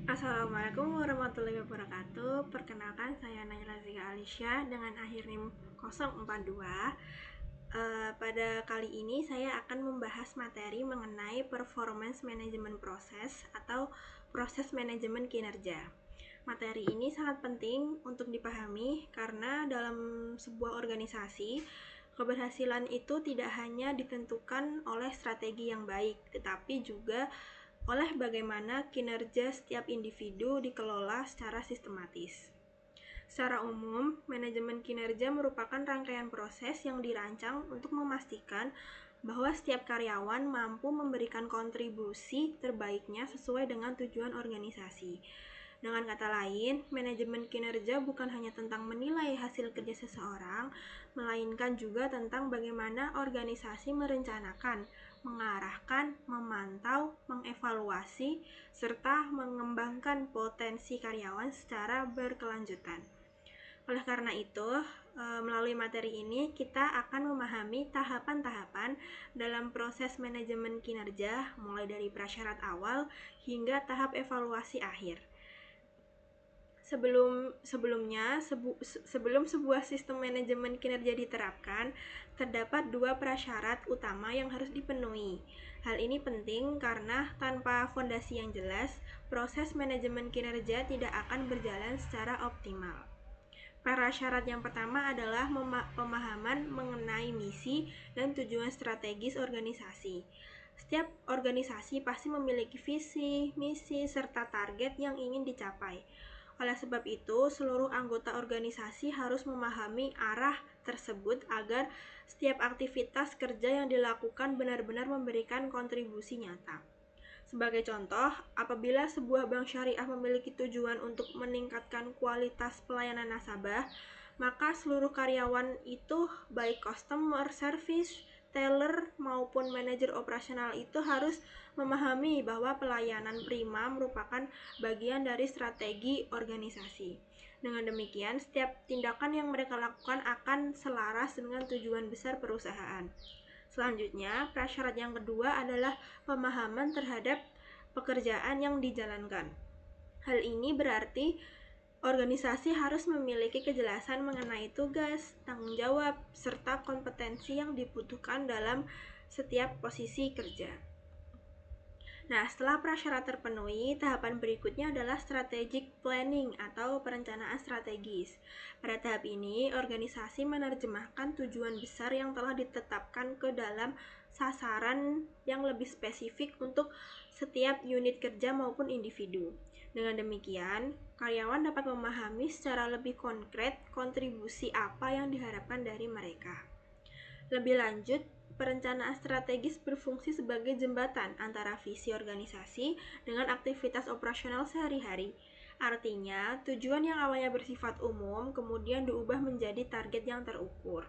Assalamualaikum warahmatullahi wabarakatuh. Perkenalkan, saya Naila Zika Alisya dengan akhir NIM 042. Pada kali ini saya akan membahas materi mengenai performance management process atau proses manajemen kinerja. Materi ini sangat penting untuk dipahami karena dalam sebuah organisasi, keberhasilan itu tidak hanya ditentukan oleh strategi yang baik, tetapi juga oleh bagaimana kinerja setiap individu dikelola secara sistematis. Secara umum, manajemen kinerja merupakan rangkaian proses yang dirancang untuk memastikan bahwa setiap karyawan mampu memberikan kontribusi terbaiknya sesuai dengan tujuan organisasi. Dengan kata lain, manajemen kinerja bukan hanya tentang menilai hasil kerja seseorang, melainkan juga tentang bagaimana organisasi merencanakan, mengarahkan, memantau, mengevaluasi, serta mengembangkan potensi karyawan secara berkelanjutan. Oleh karena itu, melalui materi ini kita akan memahami tahapan-tahapan dalam proses manajemen kinerja, mulai dari prasyarat awal hingga tahap evaluasi akhir. Sebelum sebuah sistem manajemen kinerja diterapkan, terdapat dua prasyarat utama yang harus dipenuhi. Hal ini penting karena tanpa fondasi yang jelas, proses manajemen kinerja tidak akan berjalan secara optimal. Prasyarat yang pertama adalah pemahaman mengenai misi dan tujuan strategis organisasi. Setiap organisasi pasti memiliki visi, misi, serta target yang ingin dicapai. Oleh sebab itu, seluruh anggota organisasi harus memahami arah tersebut agar setiap aktivitas kerja yang dilakukan benar-benar memberikan kontribusi nyata. Sebagai contoh, apabila sebuah bank syariah memiliki tujuan untuk meningkatkan kualitas pelayanan nasabah, maka seluruh karyawan itu, baik customer service, teller, maupun manajer operasional itu harus memahami bahwa pelayanan prima merupakan bagian dari strategi organisasi. Dengan demikian, setiap tindakan yang mereka lakukan akan selaras dengan tujuan besar perusahaan. Selanjutnya, prasyarat yang kedua adalah pemahaman terhadap pekerjaan yang dijalankan. Hal ini berarti organisasi harus memiliki kejelasan mengenai tugas, tanggung jawab, serta kompetensi yang dibutuhkan dalam setiap posisi kerja. Nah, setelah prasyarat terpenuhi, tahapan berikutnya adalah strategic planning atau perencanaan strategis. Pada tahap ini, organisasi menerjemahkan tujuan besar yang telah ditetapkan ke dalam sasaran yang lebih spesifik untuk setiap unit kerja maupun individu. Dengan demikian, karyawan dapat memahami secara lebih konkret kontribusi apa yang diharapkan dari mereka. Lebih lanjut, perencanaan strategis berfungsi sebagai jembatan antara visi organisasi dengan aktivitas operasional sehari-hari. Artinya, tujuan yang awalnya bersifat umum kemudian diubah menjadi target yang terukur.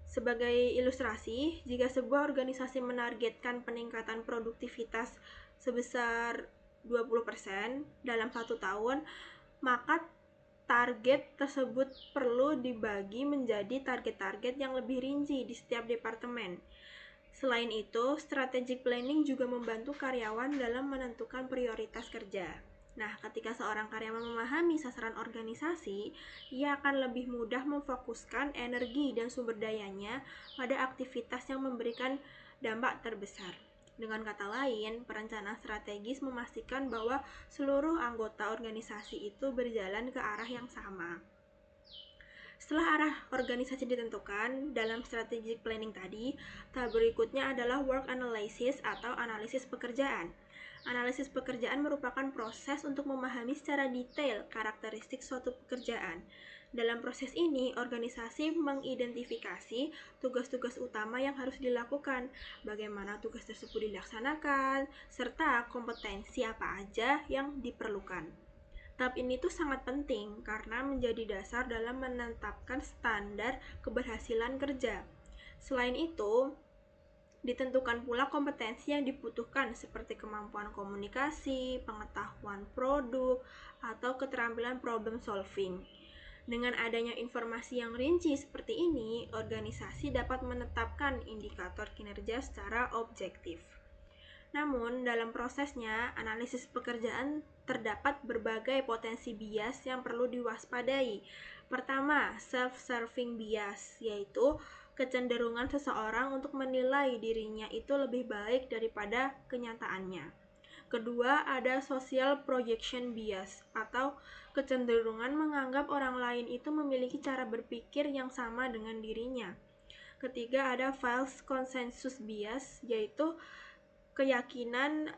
Sebagai ilustrasi, jika sebuah organisasi menargetkan peningkatan produktivitas sebesar 20% dalam 1 tahun, maka target tersebut perlu dibagi menjadi target-target yang lebih rinci di setiap departemen. Selain itu, strategic planning juga membantu karyawan dalam menentukan prioritas kerja. Nah, ketika seorang karyawan memahami sasaran organisasi, ia akan lebih mudah memfokuskan energi dan sumber dayanya pada aktivitas yang memberikan dampak terbesar. Dengan kata lain, perencanaan strategis memastikan bahwa seluruh anggota organisasi itu berjalan ke arah yang sama. Setelah arah organisasi ditentukan dalam strategic planning tadi, tahap berikutnya adalah work analysis atau analisis pekerjaan. Analisis pekerjaan merupakan proses untuk memahami secara detail karakteristik suatu pekerjaan. Dalam proses ini, organisasi mengidentifikasi tugas-tugas utama yang harus dilakukan, bagaimana tugas tersebut dilaksanakan, serta kompetensi apa aja yang diperlukan. Tahap ini tuh sangat penting karena menjadi dasar dalam menetapkan standar keberhasilan kerja. Selain itu, ditentukan pula kompetensi yang dibutuhkan seperti kemampuan komunikasi, pengetahuan produk, atau keterampilan problem solving. Dengan adanya informasi yang rinci seperti ini, organisasi dapat menetapkan indikator kinerja secara objektif. Namun, dalam prosesnya, analisis pekerjaan terdapat berbagai potensi bias yang perlu diwaspadai. Pertama, self-serving bias, yaitu kecenderungan seseorang untuk menilai dirinya itu lebih baik daripada kenyataannya. Kedua, ada social projection bias, atau kecenderungan menganggap orang lain itu memiliki cara berpikir yang sama dengan dirinya. Ketiga, ada false consensus bias, yaitu keyakinan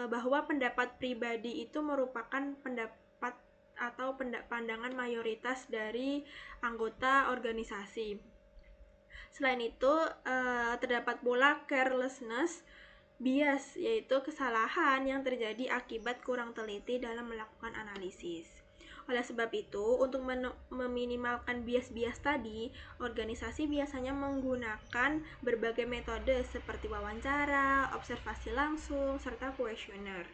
bahwa pendapat pribadi itu merupakan pendapat atau pandangan mayoritas dari anggota organisasi. Selain itu, terdapat pula carelessness bias, yaitu kesalahan yang terjadi akibat kurang teliti dalam melakukan analisis. Oleh sebab itu, untuk meminimalkan bias-bias tadi, organisasi biasanya menggunakan berbagai metode seperti wawancara, observasi langsung, serta kuesioner.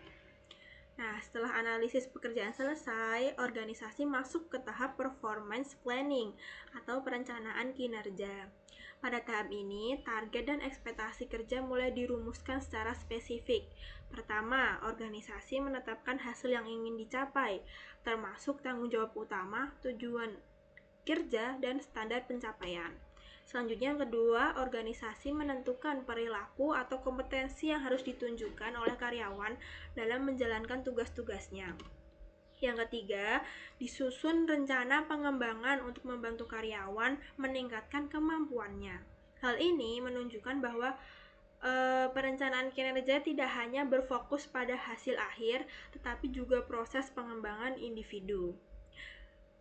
Nah, setelah analisis pekerjaan selesai, organisasi masuk ke tahap performance planning atau perencanaan kinerja. Pada tahap ini, target dan ekspektasi kerja mulai dirumuskan secara spesifik. Pertama, organisasi menetapkan hasil yang ingin dicapai, termasuk tanggung jawab utama, tujuan kerja, dan standar pencapaian. Selanjutnya, yang kedua, organisasi menentukan perilaku atau kompetensi yang harus ditunjukkan oleh karyawan dalam menjalankan tugas-tugasnya. Yang ketiga, disusun rencana pengembangan untuk membantu karyawan meningkatkan kemampuannya. Hal ini menunjukkan bahwa perencanaan kinerja tidak hanya berfokus pada hasil akhir, tetapi juga proses pengembangan individu.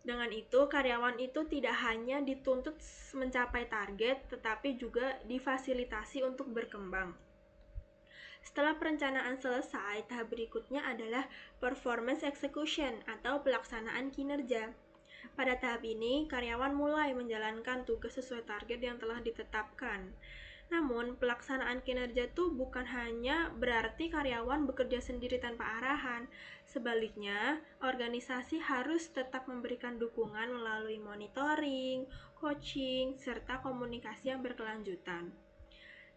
Dengan itu, karyawan itu tidak hanya dituntut mencapai target, tetapi juga difasilitasi untuk berkembang. Setelah perencanaan selesai, tahap berikutnya adalah performance execution atau pelaksanaan kinerja. Pada tahap ini, karyawan mulai menjalankan tugas sesuai target yang telah ditetapkan. Namun, pelaksanaan kinerja itu bukan hanya berarti karyawan bekerja sendiri tanpa arahan. Sebaliknya, organisasi harus tetap memberikan dukungan melalui monitoring, coaching, serta komunikasi yang berkelanjutan.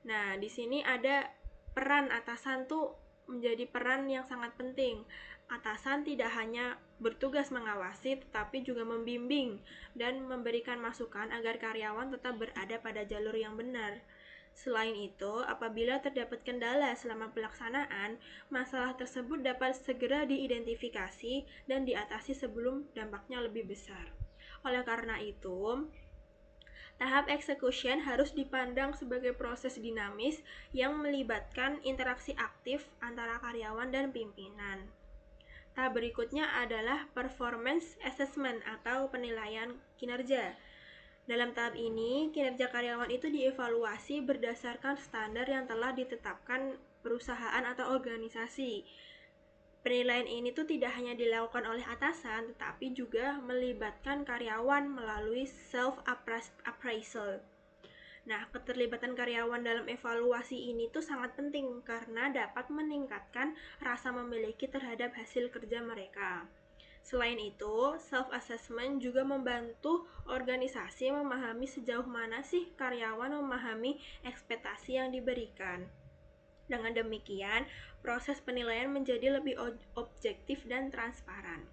Nah, di sini ada peran atasan tuh menjadi peran yang sangat penting. Atasan tidak hanya bertugas mengawasi, tetapi juga membimbing dan memberikan masukan agar karyawan tetap berada pada jalur yang benar. Selain itu, apabila terdapat kendala selama pelaksanaan, masalah tersebut dapat segera diidentifikasi dan diatasi sebelum dampaknya lebih besar. Oleh karena itu, tahap execution harus dipandang sebagai proses dinamis yang melibatkan interaksi aktif antara karyawan dan pimpinan. Tahap berikutnya adalah performance assessment atau penilaian kinerja. Dalam tahap ini, kinerja karyawan itu dievaluasi berdasarkan standar yang telah ditetapkan perusahaan atau organisasi. Penilaian ini tuh tidak hanya dilakukan oleh atasan, tetapi juga melibatkan karyawan melalui self-appraisal. Nah, keterlibatan karyawan dalam evaluasi ini tuh sangat penting karena dapat meningkatkan rasa memiliki terhadap hasil kerja mereka. Selain itu, self-assessment juga membantu organisasi memahami sejauh mana sih karyawan memahami ekspektasi yang diberikan. Dengan demikian, proses penilaian menjadi lebih objektif dan transparan.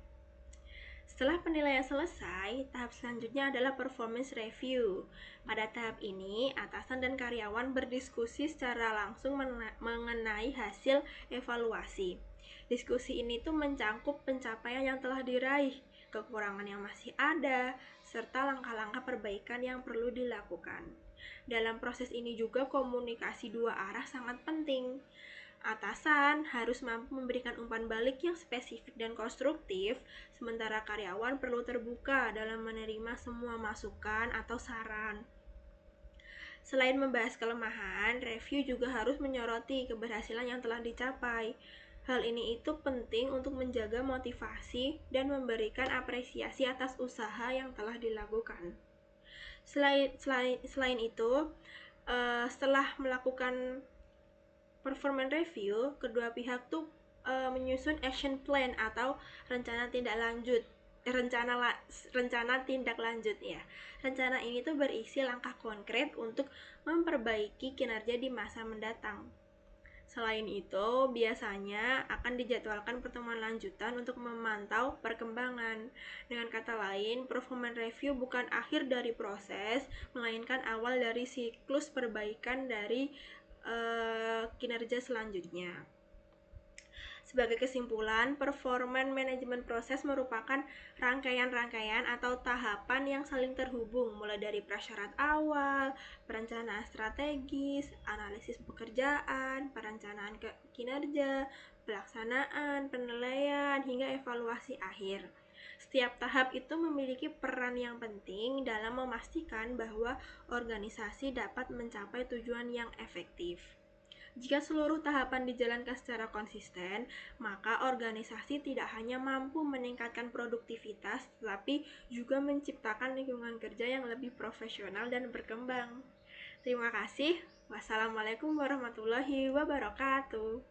Setelah penilaian selesai, tahap selanjutnya adalah performance review. Pada tahap ini, atasan dan karyawan berdiskusi secara langsung mengenai hasil evaluasi. Diskusi ini tuh mencangkup pencapaian yang telah diraih, kekurangan yang masih ada, serta langkah-langkah perbaikan yang perlu dilakukan. Dalam proses ini juga komunikasi dua arah sangat penting. Atasan harus mampu memberikan umpan balik yang spesifik dan konstruktif, sementara karyawan perlu terbuka dalam menerima semua masukan atau saran. Selain membahas kelemahan, review juga harus menyoroti keberhasilan yang telah dicapai. Hal ini itu penting untuk menjaga motivasi dan memberikan apresiasi atas usaha yang telah dilakukan. Selain itu, setelah melakukan performance review, kedua pihak tuh menyusun action plan atau rencana tindak lanjut. Rencana tindak lanjut ya. Rencana ini tuh berisi langkah konkret untuk memperbaiki kinerja di masa mendatang. Selain itu, biasanya akan dijadwalkan pertemuan lanjutan untuk memantau perkembangan. Dengan kata lain, performance review bukan akhir dari proses, melainkan awal dari siklus perbaikan dari kinerja selanjutnya. Sebagai kesimpulan, performance management proses merupakan rangkaian-rangkaian atau tahapan yang saling terhubung, mulai dari prasyarat awal, perencanaan strategis, analisis pekerjaan, perencanaan kinerja, pelaksanaan, penilaian, hingga evaluasi akhir. Setiap tahap itu memiliki peran yang penting dalam memastikan bahwa organisasi dapat mencapai tujuan yang efektif. Jika seluruh tahapan dijalankan secara konsisten, maka organisasi tidak hanya mampu meningkatkan produktivitas, tetapi juga menciptakan lingkungan kerja yang lebih profesional dan berkembang. Terima kasih. Wassalamualaikum warahmatullahi wabarakatuh.